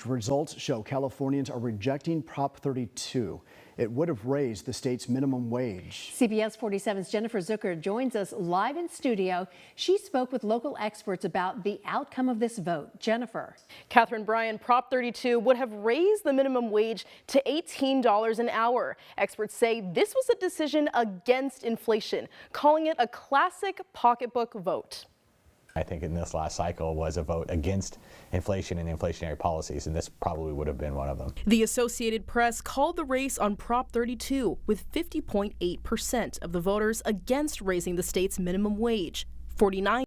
Results show Californians are rejecting Prop 32. It would have raised the state's minimum wage. CBS 47's Jennifer Zucker joins us live in studio. She spoke with local experts about the outcome of this vote. Jennifer. Catherine Bryan, Prop 32 would have raised the minimum wage to $18 an hour. Experts say this was a decision against inflation, calling it a classic pocketbook vote. I think in this last cycle was a vote against inflation and inflationary policies, and this probably would have been one of them. The Associated Press called the race on Prop 32 with 50.8% of the voters against raising the state's minimum wage. 49%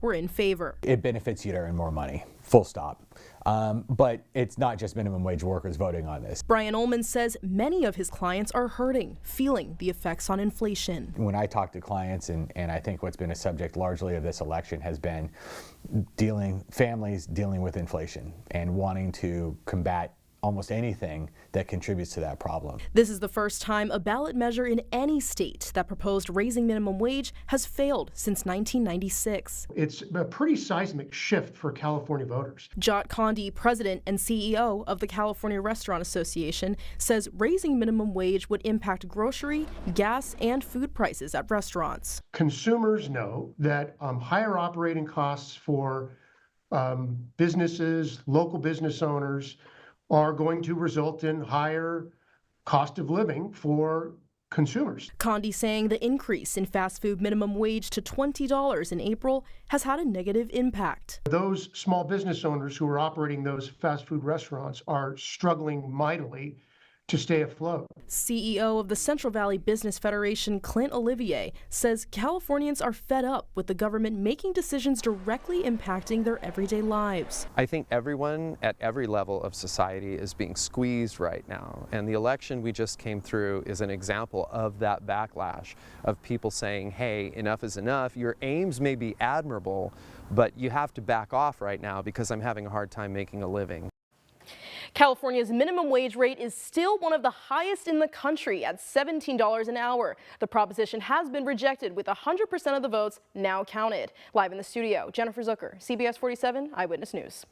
were in favor. It benefits you to earn more money, full stop. But it's not just minimum wage workers voting on this. Brian Ullman says many of his clients are hurting, feeling the effects on inflation. When I talk to clients, and I think what's been a subject largely of this election has been families dealing with inflation and wanting to combat almost anything that contributes to that problem. This is the first time a ballot measure in any state that proposed raising minimum wage has failed since 1996. It's a pretty seismic shift for California voters. Jot Condi, president and CEO of the California Restaurant Association, says raising minimum wage would impact grocery, gas, and food prices at restaurants. Consumers know that higher operating costs for businesses, local business owners, are going to result in higher cost of living for consumers. Condi saying the increase in fast food minimum wage to $20 in April has had a negative impact. Those small business owners who are operating those fast food restaurants are struggling mightily to stay afloat. CEO of the Central Valley Business Federation, Clint Olivier, says Californians are fed up with the government making decisions directly impacting their everyday lives. I think everyone at every level of society is being squeezed right now, and the election we just came through is an example of that backlash of people saying, hey, enough is enough. Your aims may be admirable, but you have to back off right now because I'm having a hard time making a living. California's minimum wage rate is still one of the highest in the country at $17 an hour. The proposition has been rejected with 100% of the votes now counted. Live in the studio, Jennifer Zucker, CBS 47 Eyewitness News.